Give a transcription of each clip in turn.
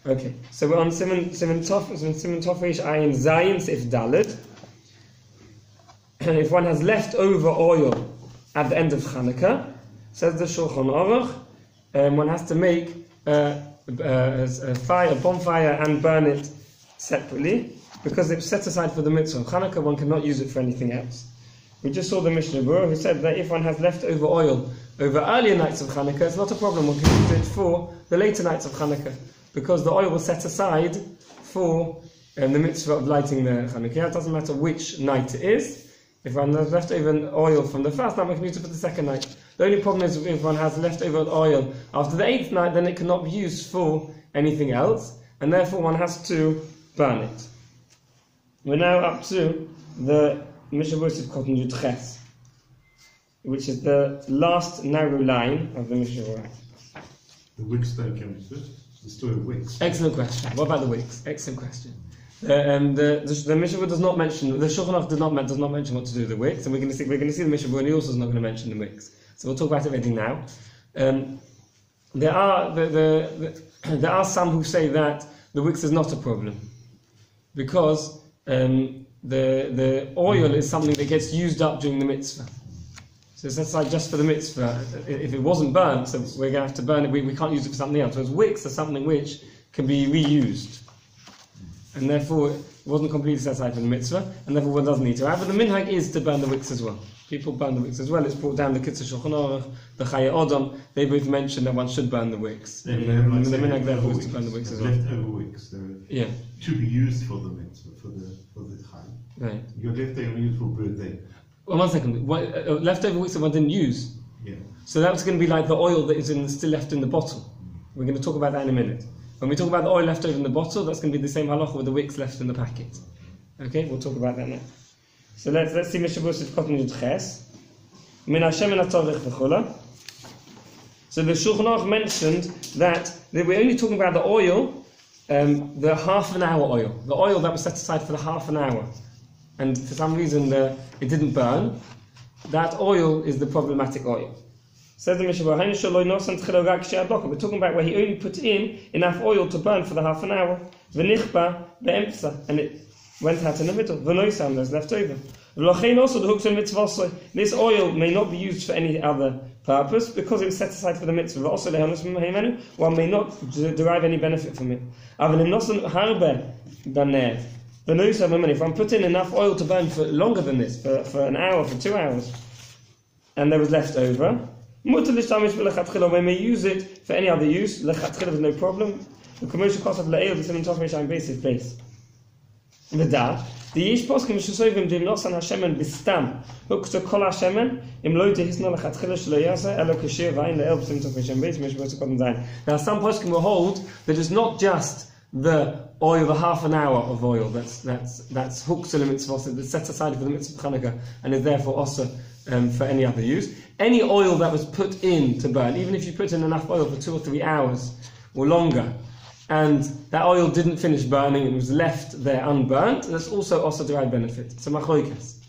Okay, so we're on Simon Tofresh Ayin Zayin Sif Dalet. And if one has leftover oil at the end of Chanukah, says the Shulchan Aruch, one has to make a bonfire and burn it separately, because it's set aside for the mitzvah. Of Chanukah, one cannot use it for anything else. We just saw the MISHNA Berura who said that if one has leftover oil over earlier nights of Chanukah, it's not a problem, one can use it for the later nights of Chanukah, because the oil was set aside for the mitzvah of lighting the Chanukah. It doesn't matter which night it is. If one has leftover oil from the first night, one can use it for the second night. The only problem is if one has leftover oil after the 8th night, then it cannot be used for anything else, and therefore one has to burn it. We're now up to the MISHNA Berura, which is the last narrow line of the MISHNA Berura. The wicks don't come into it. The story of wicks. Excellent question. What about the wicks? Excellent question. The MISHNA Berura does not mention, the Shulchan Aruch does not mention what to do with the wicks, and we're going to see the MISHNA Berura, and he also is not going to mention the wicks. So we'll talk about everything now. There are some who say that the wicks is not a problem, because the oil is something that gets used up during the mitzvah. So it's like just for the mitzvah. If it wasn't burnt, so we're going to have to burn it, we can't use it for something else. Whereas wicks are something which can be reused. And therefore, it wasn't completely set aside for the mitzvah, and therefore one doesn't need to. However, the minhag is to burn the wicks as well. People burn the wicks as well. It's brought down the Kitzur Shulchan Aruch, the Chayei Odom. They both mention that one should burn the wicks. And the minhag therefore is to burn the wicks as well. Leftover wicks, to be used for the mitzvah, for the chai. Right. Your leftover used for birthday. Well, 1 second. Leftover wicks that one didn't use. Yeah. So that was going to be like the oil that is still left in the bottle. We're going to talk about that in a minute. When we talk about the oil left over in the bottle, that's going to be the same halacha with the wicks left in the packet. Okay, we'll talk about that now. So let's see MISHNA Berura Cotton Yud Ches. Min shemoneh-esrei v'chula. So the Shulchan Aruch mentioned that we're only talking about the oil, the half an hour oil, the oil that was set aside for the half an hour, and for some reason it didn't burn. That oil is the problematic oil. Says the MISHNA Berura, we're talking about where he only put in enough oil to burn for the half an hour, and it went out in the middle. There's left over. This oil may not be used for any other purpose because it was set aside for the mitzvah. One may not derive any benefit from it. If I'm putting enough oil to burn for longer than this, for an hour, for 2 hours, and there was left over, we may use it for any other use. Lechatchila is no problem. The commercial cost of le'el, the simon tofresh ayin basic base. The yish poskim shesovim dim nosan hashemen bistam hook to kol hashemen im lo dehisna lechatchila shelo yasa elo kasher v'ayin le'el the simon tofresh ayin base MISHNA Berura zayin. Now some poskim will hold that it's not just the oil, the half an hour of oil that's hooked to the mitzvah, that's set aside for the mitzvah of Chanukah, and is therefore also for any other use. Any oil that was put in to burn, even if you put in enough oil for 2 or 3 hours or longer, and that oil didn't finish burning and was left there unburnt, that's also derived benefit. It's a machlokas.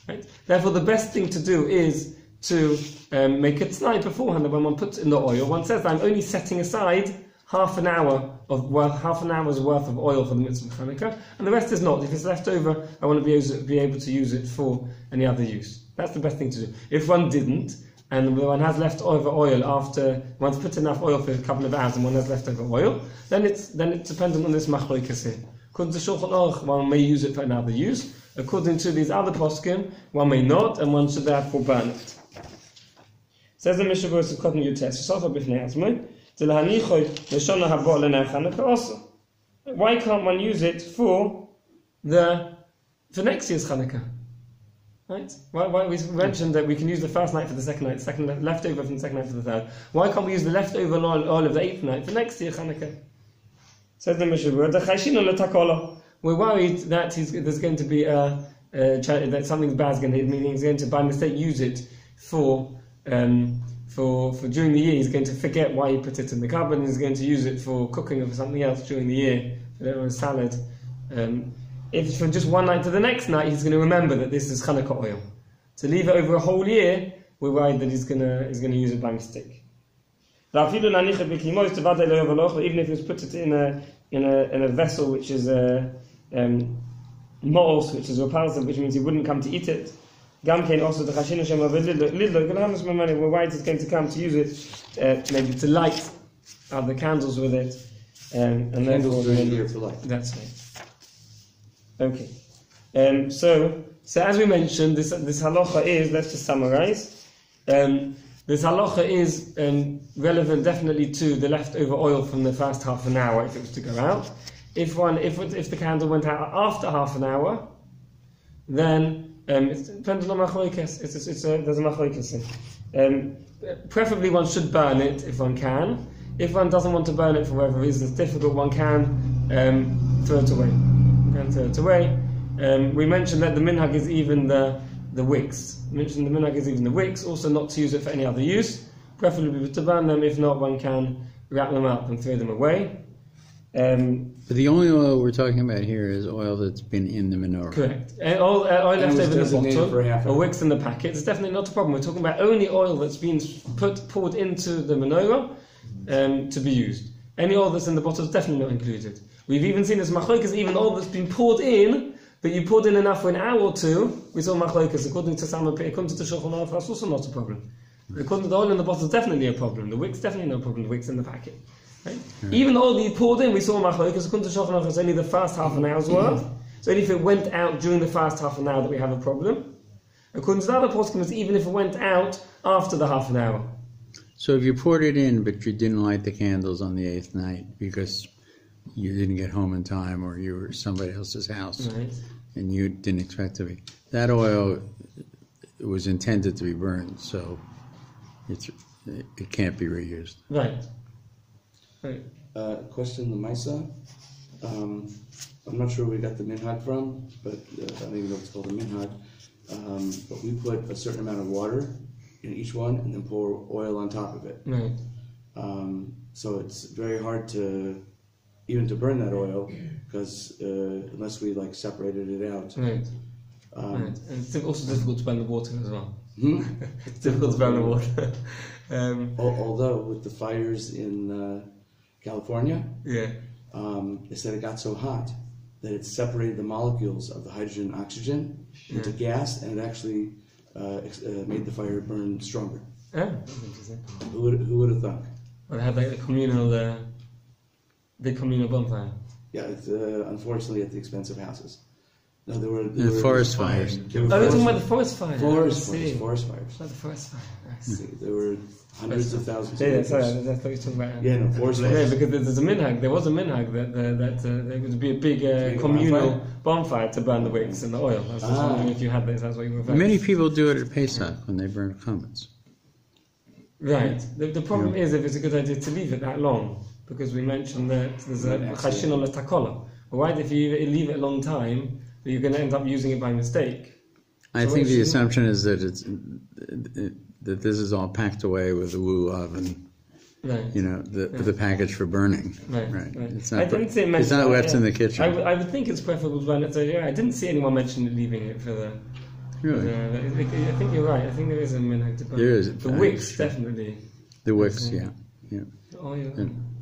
Right? Therefore, the best thing to do is to make a t'nai beforehand that when one puts in the oil, one says, I'm only setting aside half an hour's worth of oil for the mitzvah of Chanukah, and the rest is not. If it's left over, I want to be able to use it for any other use. That's the best thing to do. If one didn't, and one has left over oil after one's put enough oil for a couple of hours, and one has left over oil, then it's dependent on this machlokas here. According to Shulchan Aruch, one may use it for another use. According to these other poskim, one may not, and one should therefore burn it. Says the MISHNA Berura Cotton Yud Ches. Why can't one use it for next year's Chanukah? Right? Why we mentioned that we can use the first night for the second night, leftover from the second night for the third. Why can't we use the leftover oil of the 8th night for next year Chanukah? Says the MISHNA Berura, we're worried that there's going to be that something bad is going to happen, meaning he's going to by mistake use it for during the year. He's going to forget why he put it in the cupboard, and he's going to use it for cooking or for something else during the year, for a salad. If from just one night to the next night, he's going to remember that this is Chanukah oil. To leave it over a whole year, we're worried that he's going to use it by mistake. Even if you put it in a vessel which is mo'os, which is repulsive, which means you wouldn't come to eat it. Also the why it is going to come to use it, maybe to light the candles with it, and candles are here for light. That's right. Okay. So as we mentioned, this halacha is, let's just summarize. This halacha is relevant definitely to the leftover oil from the first half an hour if it was to go out. If the candle went out after half an hour, then it depends on machlokes. There's a machlokes. Preferably one should burn it if one can. If one doesn't want to burn it for whatever reason, it's difficult, one can throw it away. We mentioned that the minhag is even the wicks. Also not to use it for any other use. Preferably to burn them. If not, one can wrap them up and throw them away. But the only oil we're talking about here is oil that's been in the menorah. Correct. Oil left over in the bottle, or wicks in the packet. It's definitely not a problem. We're talking about only oil that's been poured into the menorah to be used. Any oil that's in the bottle is definitely not included. We've even seen this machlokes, even oil that's been poured in, but you poured in enough for an hour or two. We saw machlokes according to some according to the Shulchan Aruch. That's also not a problem. According to the oil in the bottle is definitely a problem. The wicks definitely no problem. The wicks in the packet. Right? Even though you poured in, we saw machlokes according to Shulchan Aruch, it's only the first half an hour's worth. So only if it went out during the first half an hour that we have a problem. According to the other poskim, even if it went out after the half an hour. So if you poured it in, but you didn't light the candles on the 8th night because you didn't get home in time, or you were at somebody else's house, right, and you didn't expect to be, that oil was intended to be burned, so it can't be reused. Right. Question the Misa. I'm not sure where we got the minhag from, but I don't even know if it's called a minhag. But we put a certain amount of water in each one and then pour oil on top of it. Right. So it's very hard to burn that oil because unless we separated it out. Right. And it's also difficult to burn the water as well. It's difficult to burn the water. Although with the fires in California, yeah, they said it got so hot that it separated the molecules of the hydrogen and oxygen into gas, and it actually made the fire burn stronger. Oh, that's interesting. Who would have thought? Well, they had a big communal bonfire. Yeah, it's, unfortunately at the expense of houses. No, there were forest fires. We're talking about the forest fire. Forest fires. About the forest fire. I see. There were hundreds of thousands. Yeah, sorry, that's what you're talking about. Yeah, no, forest fires. Yeah, because there's a minhag. There was a minhag that there would be a big communal bonfire to burn the wicks and the oil. I was just wondering if you had this. That's what you were referring. Many people do it at Pesach when they burn comets. Right. The problem is if it's a good idea to leave it that long, because we mentioned that there's a chashin on the takola. Right? If you leave it a long time, you're going to end up using it by mistake. I think the assumption is that that this is all packed away with the woo oven. Right. The package for burning. Right. It's not left in the kitchen. I would think it's preferable to burn it. So I didn't see anyone mention leaving it for the. Really? I think you're right. I think there is a minhag to burn. There is. The wicks, definitely. The wicks, yeah. The oil.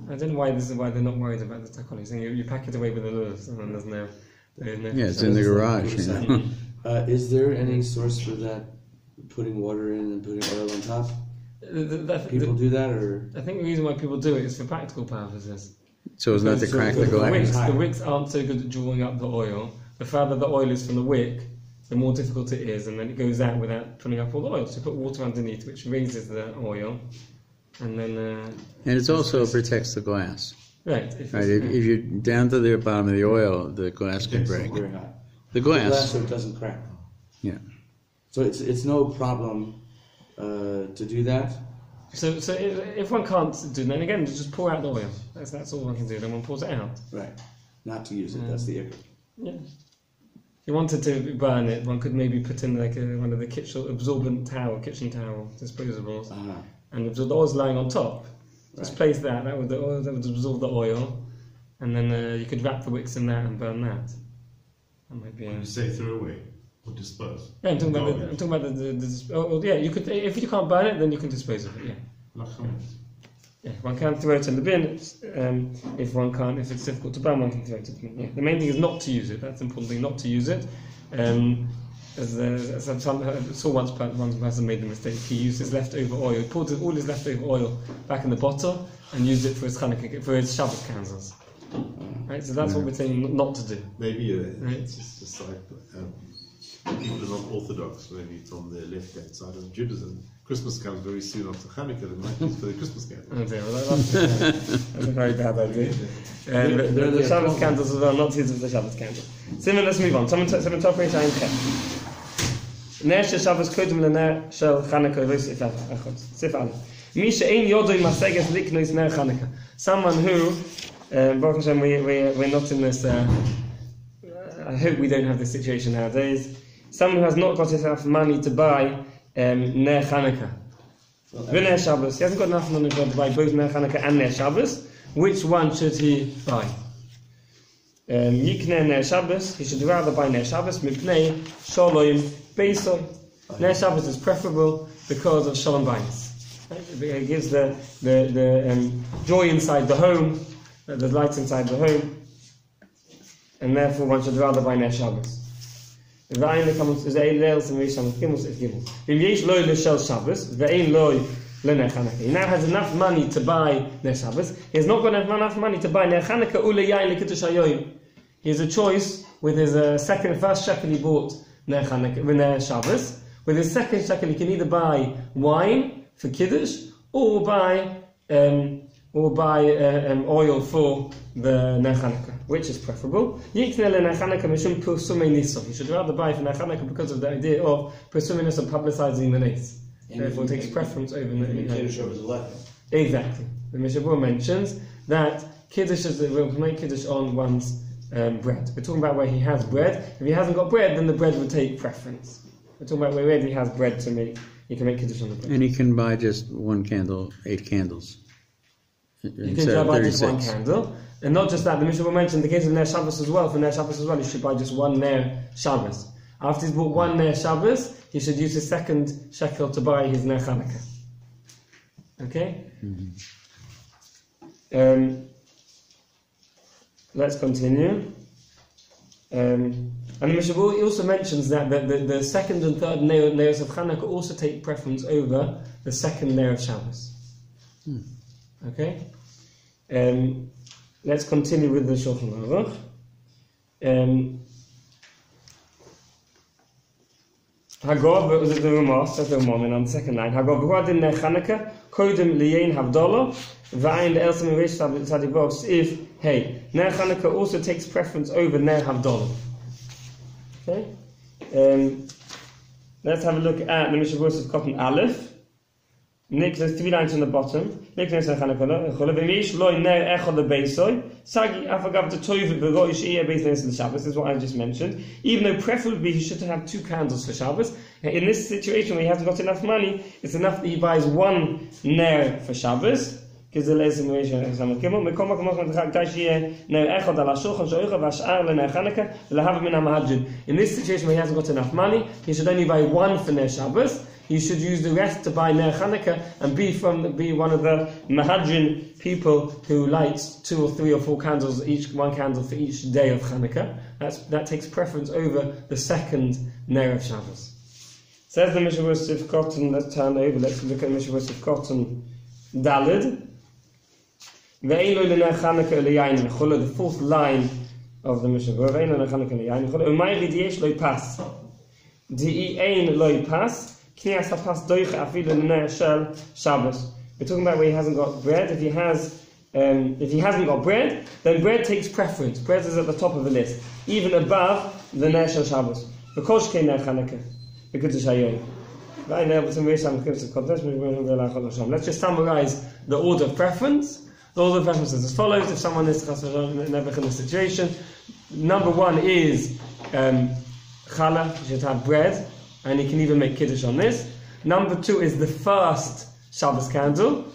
I don't know why they're not worried about the takola. You pack it away with the lures, and then there's no. Yeah, it's in the garage. Is there any source for that? Putting water in and putting oil on top? People do that, or? I think the reason why people do it is for practical purposes. So it's not to crack the glass? The wicks aren't so good at drawing up the oil. The further the oil is from the wick, the more difficult it is, and then it goes out without putting up all the oil. So you put water underneath, which raises the oil, and then... and it also protects the glass. Right. If you're down to the bottom of the oil, the glass can break. Very hot. The glass, so it doesn't crack. Yeah. So it's no problem to do that. So if one can't do that, again, just pour out the oil. That's all one can do. Then one pours it out. Right. Not to use it. That's the issue. Yeah. If you wanted to burn it, one could maybe put in one of the kitchen towel disposables, and the oil's lying on top. Just place that would absorb the oil, and then you could wrap the wicks in that and burn that. That might be. When you say throw away or dispose. Yeah, I'm talking about the you could, if you can't burn it, then you can dispose of it. Yeah. Yeah, one can throw it in the bin. If one can't, if it's difficult to burn, one can throw it in the bin. Yeah. The main thing is not to use it. That's the important thing, not to use it. As I saw once one person made the mistake. He used his leftover oil. He poured all his leftover oil back in the bottle and used it for his Chanukah, for his Shabbos candles. Right, so that's what we're saying not to do. Maybe it's just like people are not orthodox. Maybe it's on the left-hand side of Judaism. Christmas comes very soon after Chanukah. They might use for the Christmas candle. Okay, well, that's a very bad idea. The Shabbos candles as well, not to use for the Shabbos candle. Simon, let's move on. Someone talk about it. Ner shel Shabbos kodem lener shel Chanukah v'sif echad. Sif aleph. Mi she'ein yodoi maseges liknos ner Chanukah. Someone who, Baruch Hashem, we're not in this. I hope we don't have this situation nowadays. Someone who has not got enough money to buy ner Chanukah, v'ner Shabbos. He hasn't got enough money to buy both ner Chanukah and ner Shabbos. Which one should he buy? Yikne ner Shabbos. He should rather buy ner Shabbos. Mipnei shalom beisoy. Ner Shabbos is preferable because of shalom bayis. It gives the joy inside the home, the lights inside the home, and therefore one should rather buy ner Shabbos. He now has enough money to buy ner Shabbos. He has not got enough money to buy ner Chanukah uleyayin lekiddush hayoyim. He has a choice with his first shekel he bought ner Chanukah, ner Shabbos. With his second shekel he can either buy wine for kiddush or buy oil for the ner Chanukah. Which is preferable? He should rather buy for ner Chanukah because of the idea of persuming niso, publicizing the nes. Therefore, it takes preference over the kiddush. Exactly. The MISHNA Berura mentions that kiddush will make kiddush on one's bread. We're talking about where he has bread. If he hasn't got bread, then the bread will take preference. We're talking about where he has bread to make. He can make kiddush on the bread. And he can buy just one candle, 8 candles. You can buy just one candle. And not just that, the MISHNA Berura mentioned the case of ner Shabbos as well. For ner Shabbos as well, he should buy just one ner Shabbos. After he's bought one ner Shabbos, he should use his second shekel to buy his ner Chanukah. Okay? Mm-hmm. Let's continue. And the MISHNA Berura also mentions that the second and third neiros of Chanukah also take preference over the second ner of Shabbos. Okay? Let's continue with the Shulchan Aruch. Hagov, the Ramah, says the Ramah on the second line. Hagov, who had in ner Chanukah, kodem liyein havdalah, v'ayin elsim reish tzadivos. If ner Chanukah also takes preference over ner havdalah. Okay. Let's have a look at the MISHNA Berura of Cotton Aleph. Nick, there's 3 lines on the bottom. Nick, there's a Chanukah. V'mish loy ner echad lebeisoy. Sagi afagav the toiv b'roi she'iyeh beis ner Shabbos. This is what I just mentioned. Even though preferably he should have 2 candles for Shabbos. In this situation where he hasn't got enough money, it's enough that he buys 1 ner for Shabbos. In this situation where he hasn't got enough money, he should only buy 1 for ner Shabbos. He should use the rest to buy ner Chanukah and be one of the Mahadrin people who lights 2 or 3 or 4 candles, each 1 candle for each day of Chanukah. That takes preference over the second ner of Shabbos. Says the MISHNA Berura of Cotton. Let's turn over. Let's look at the MISHNA Berura of Cotton Dalid. The 4th line of the MISHNA Berura. We're talking about where he hasn't got bread. If he hasn't got bread, then bread takes preference. Bread is at the top of the list, even above the ner shel Shabbos. Let's just summarize the order of preference. The order of preference is as follows. If someone is never in this situation, number 1 is challah. He should have bread. And he can even make kiddush on this. Number 2 is the first Shabbos candle.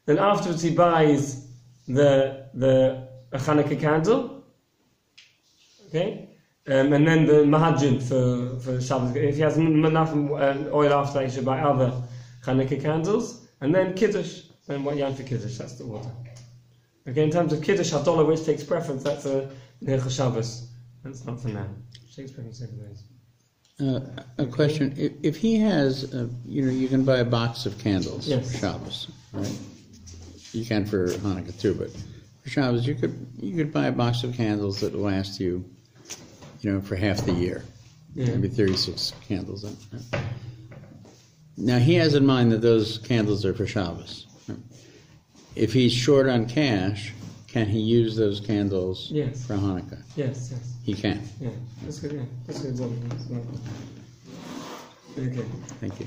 Then afterwards he buys the Chanukah candle. Okay? And then the Mahadjin for Shabbos. If he has enough oil after that, he should buy other Chanukah candles. And then kiddush. And what Yan for Kiddush, that's the order. Okay, in terms of Kiddush HaDollah, which takes preference, that's a Hilchos Shabbos. That's not for now. Which takes preference over those. A question: if he has, you can buy a box of candles Yes. for Shabbos, right? You can for Hanukkah too, but for Shabbos you could buy a box of candles that will last you, for half the year. Yeah. Maybe 36 candles. Now he has in mind that those candles are for Shabbos. If he's short on cash, can he use those candles Yes. for Hanukkah? Yes. He can. Yeah, that's good, yeah. That's good. Okay. Thank you.